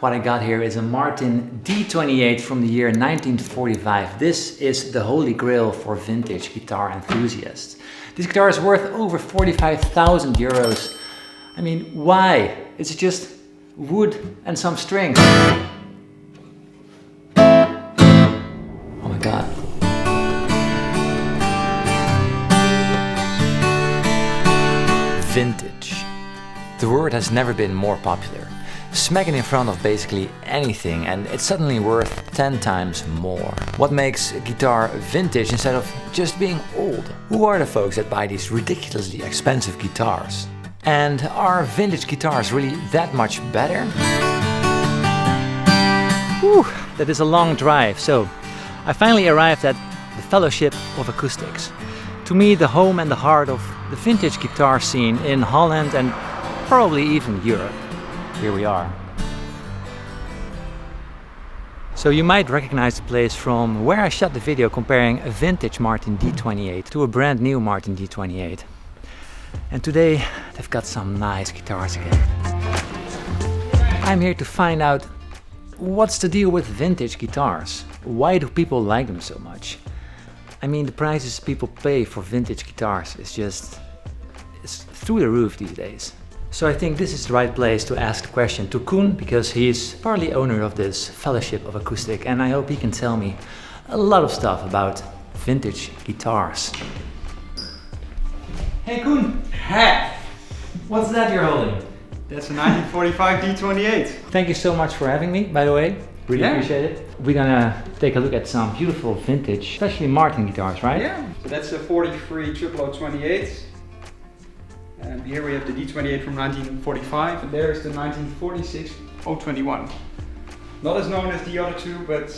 what I got here is a Martin D28 from the year 1945. This is the holy grail for vintage guitar enthusiasts. This guitar is worth over 45,000 euros. I mean, why? It's just wood and some strings. Oh my god. Vintage. The word has never been more popular. Smack it in front of basically anything and it's suddenly worth 10 times more. What makes a guitar vintage instead of just being old? Who are the folks that buy these ridiculously expensive guitars? And are vintage guitars really that much better? Whew, that is a long drive, so I finally arrived at the Fellowship of Acoustics. To me, the home and the heart of the vintage guitar scene in Holland and probably even Europe. Here we are. So you might recognize the place from where I shot the video comparing a vintage Martin D28 to a brand new Martin D28. And today they've got some nice guitars again. I'm here to find out what's the deal with vintage guitars. Why do people like them so much? I mean, the prices people pay for vintage guitars is through the roof these days. So I think this is the right place to ask the question to Koen, because he is partly owner of this Fellowship of Acoustic, and I hope he can tell me a lot of stuff about vintage guitars. Hey Koen! Hey! What's that you're holding? That's a 1945 D28. Thank you so much for having me, by the way. Really appreciate it. We're gonna take a look at some beautiful vintage, especially Martin guitars, right? Yeah. So that's a 43 0028. And here we have the D28 from 1945, and there is the 1946 021. Not as known as the other two, but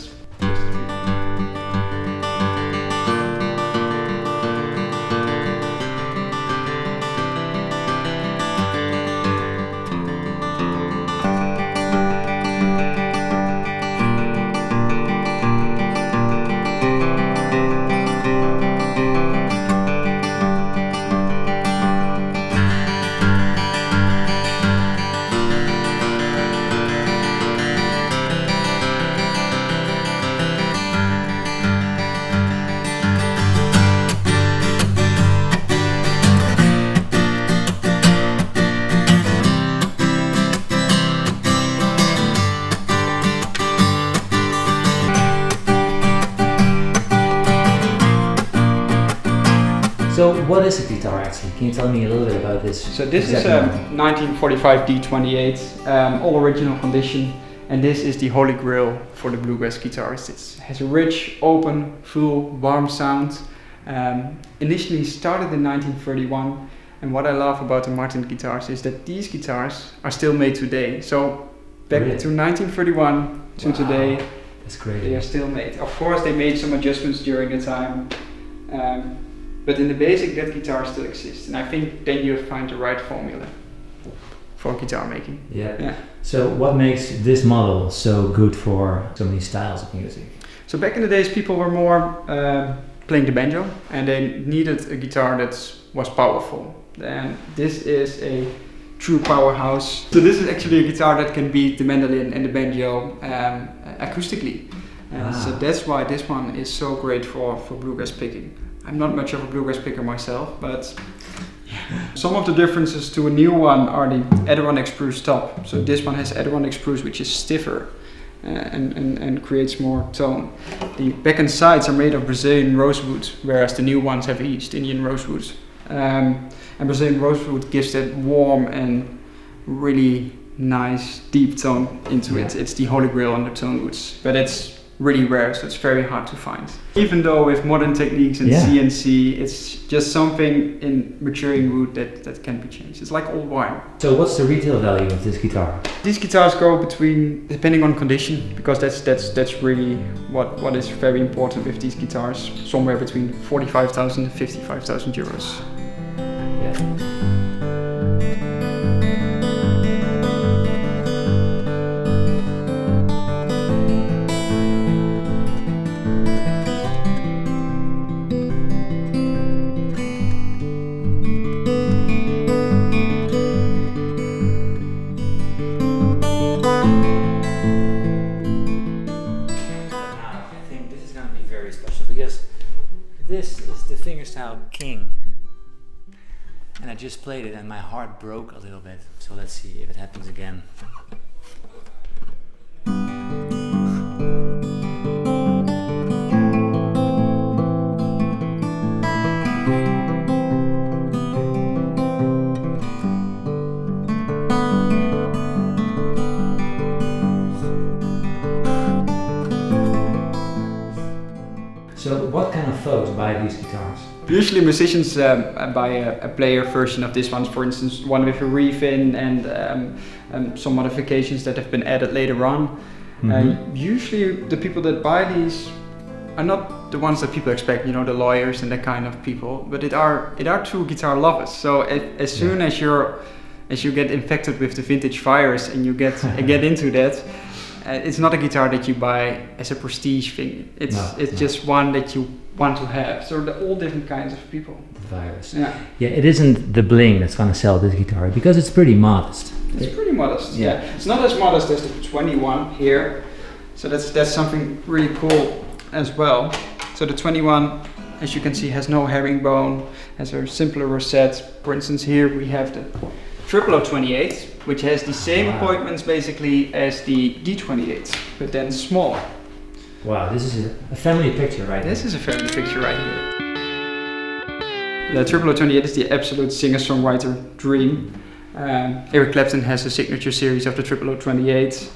So what is a guitar actually? Can you tell me a little bit about this? So this is a 1945 D28, all original condition, and this is the holy grail for the bluegrass guitarist. It has a rich, open, full, warm sound. Initially started in 1931, and what I love about the Martin guitars is that these guitars are still made today. So back to 1931 to today, that's great. They are still made. Of course, they made some adjustments during the time. But in the basic, that guitar still exists, and I think then you find the right formula for guitar making. Yeah. So what makes this model so good for so many styles of music? So back in the days, people were more playing the banjo, and they needed a guitar that was powerful. And this is a true powerhouse. So this is actually a guitar that can beat the mandolin and the banjo acoustically. So that's why this one is so great for bluegrass picking. I'm not much of a bluegrass picker myself, but some of the differences to a new one are the Adirondack spruce top. So this one has Adirondack spruce, which is stiffer and creates more tone. The back and sides are made of Brazilian rosewood, whereas the new ones have East Indian rosewood. And Brazilian rosewood gives that warm and really nice deep tone into it. It's the holy grail on the tone woods, but it's really rare, so it's very hard to find. Even though with modern techniques and CNC, it's just something in maturing wood that can be changed. It's like old wine. So what's the retail value of this guitar? These guitars go between, depending on condition, because that's really what is very important with these guitars, somewhere between 45,000 and 55,000 euros. Yeah. Curacao King. And I just played it and my heart broke a little bit. So let's see if it happens again. So what kind of folks buy these guitars? Usually musicians buy a player version of this one, for instance, one with a refin and some modifications that have been added later on. Usually the people that buy these are not the ones that people expect, you know, the lawyers and that kind of people, but it are true guitar lovers. So as soon as you get infected with the vintage virus and you get into that, it's not a guitar that you buy as a prestige thing. It's just one that you want to have. So all different kinds of people. The virus. Yeah, it isn't the bling that's gonna sell this guitar because it's pretty modest. It's pretty modest. Yeah. It's not as modest as the 21 here. So that's something really cool as well. So the 21, as you can see, has no herringbone, has a simpler rosette. For instance, here we have the 0028, which has the same appointments basically as the D28, but then smaller. Wow, this is a family picture right here. This is a family picture right here. The 0028 is the absolute singer-songwriter dream. Eric Clapton has a signature series of the 0028.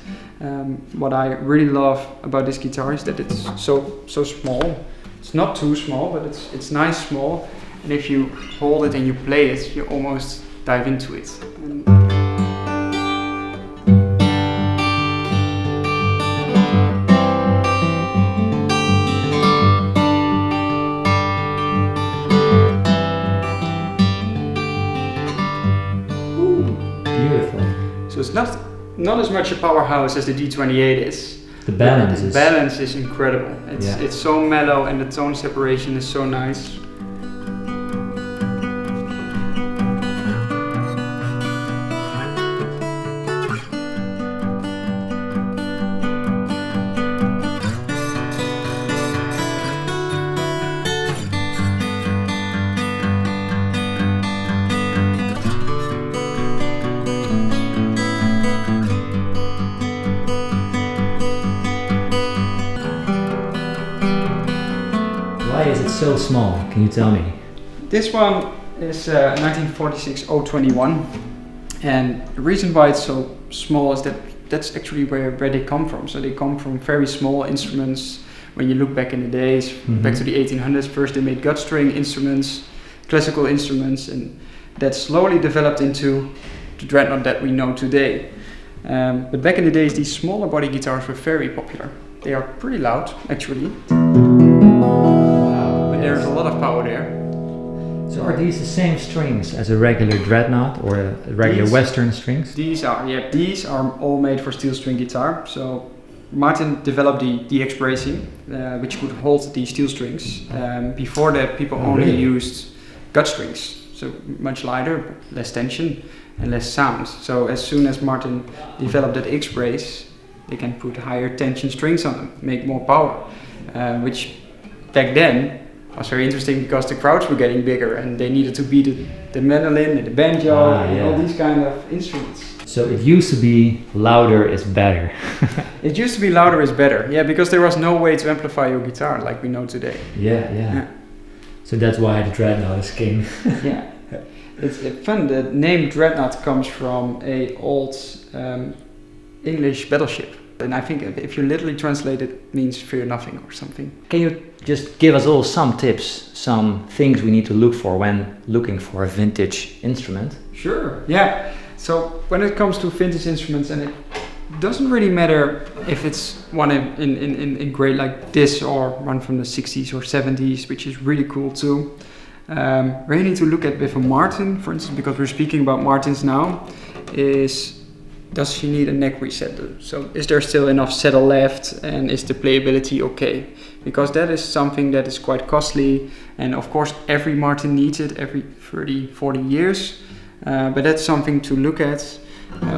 What I really love about this guitar is that it's so small. It's not too small, but it's nice small. And if you hold it and you play it, you almost dive into it. Beautiful. So it's not as much a powerhouse as the D28 is. The balance is incredible. It's so mellow and the tone separation is so nice. Why is it so small? Can you tell me? This one is 1946 021, and the reason why it's so small is that that's actually where they come from. So they come from very small instruments. When you look back in the days, back to the 1800s, first they made gut string instruments, classical instruments, and that slowly developed into the dreadnought that we know today. But back in the days, these smaller body guitars were very popular. They are pretty loud, actually. But there's a lot of power there. So are these the same strings as a regular dreadnought or a regular Western strings? These are all made for steel string guitar. So Martin developed the X bracing, which could hold these steel strings. Before that, people only used gut strings, so much lighter, less tension and less sound. So as soon as Martin developed that X brace, they can put higher tension strings on them, make more power, which back then was very interesting because the crowds were getting bigger and they needed to beat the mandolin and the banjo and all these kind of instruments. So it used to be louder is better. It used to be louder is better, yeah, because there was no way to amplify your guitar like we know today. Yeah. So that's why the dreadnought is king. Yeah, it's fun. The name dreadnought comes from a old English battleship. And I think if you literally translate it, means fear nothing or something. Can you just give us all some tips, some things we need to look for when looking for a vintage instrument? Sure, yeah. So when it comes to vintage instruments, and it doesn't really matter if it's one in grade like this or one from the 60s or 70s, which is really cool too. Where you need to look at with a Martin, for instance, because we're speaking about Martins now, does she need a neck reset? So is there still enough saddle left and is the playability okay? Because that is something that is quite costly, and of course every Martin needs it every 30, 40 years, but that's something to look at.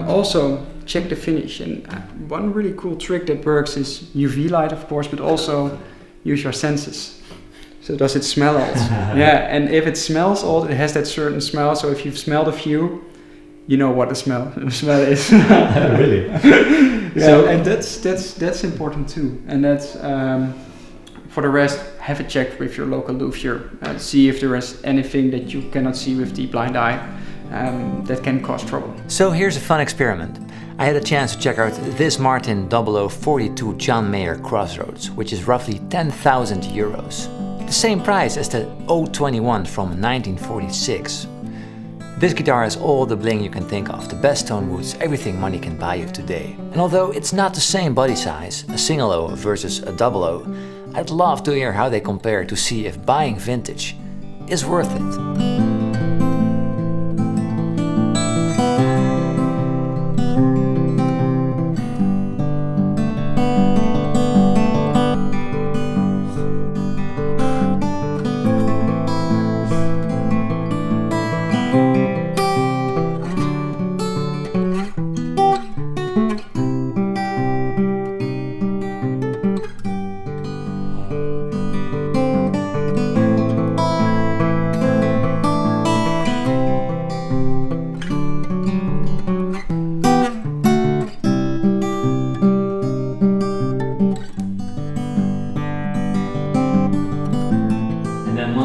Also check the finish, and one really cool trick that works is UV light of course, but also use your senses. So does it smell old? Yeah, and if it smells old, it has that certain smell. So if you've smelled a few, you know what the smell is. Really? Yeah, so, and that's important too. And that's for the rest, have it checked with your local luthier. See if there is anything that you cannot see with the blind eye that can cause trouble. So here's a fun experiment. I had a chance to check out this Martin 0042 John Mayer Crossroads, which is roughly 10,000 euros. The same price as the 021 from 1946. This guitar has all the bling you can think of, the best tone woods, everything money can buy you today. And although it's not the same body size, a single O versus a double O, I'd love to hear how they compare to see if buying vintage is worth it.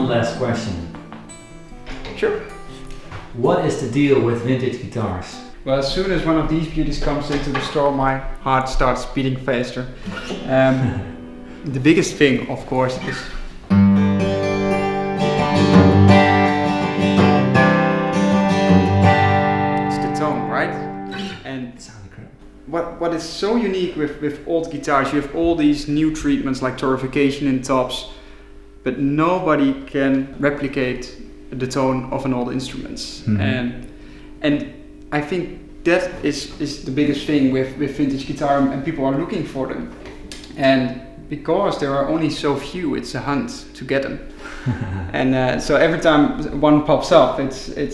Last question. Sure. What is the deal with vintage guitars? Well, as soon as one of these beauties comes into the store, my heart starts beating faster. The biggest thing, of course, is it's the tone, right? And it sounds incredible. What is so unique with old guitars, you have all these new treatments like torrefication in tops, but nobody can replicate the tone of an old instrument. Mm-hmm. And I think that is the biggest thing with vintage guitar, and people are looking for them. And because there are only so few, it's a hunt to get them. And so every time one pops up, it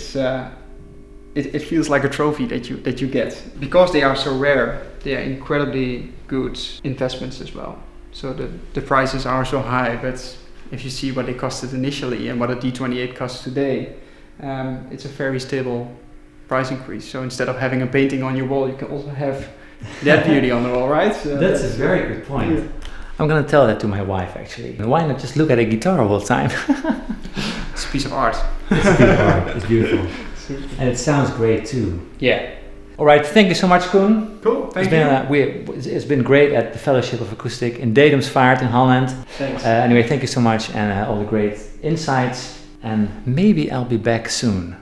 feels like a trophy that you get. Because they are so rare, they are incredibly good investments as well. So the prices are so high, but if you see what they costed initially and what a D28 costs today, it's a very stable price increase. So instead of having a painting on your wall, you can also have that beauty on the wall, right? So that's a very good point. Yeah. I'm gonna tell that to my wife actually. Why not just look at a guitar all the time? It's a piece of art. It's a piece of art. It's beautiful. And it sounds great too. Yeah. All right, thank you so much, Koen. Cool, thank you. It's been great at the Fellowship of Acoustic in Dedemsvaart in Holland. Thanks. Anyway, thank you so much and all the great insights. And maybe I'll be back soon.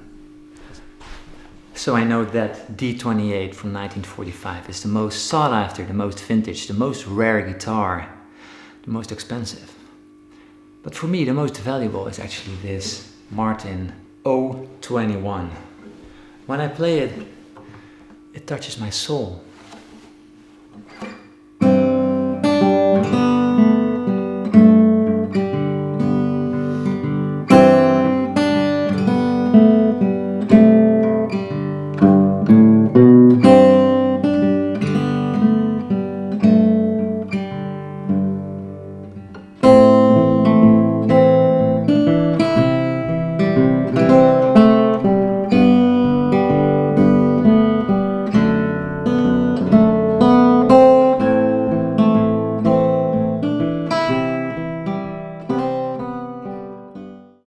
So I know that D28 from 1945 is the most sought after, the most vintage, the most rare guitar, the most expensive. But for me, the most valuable is actually this Martin 021. When I play it, it touches my soul.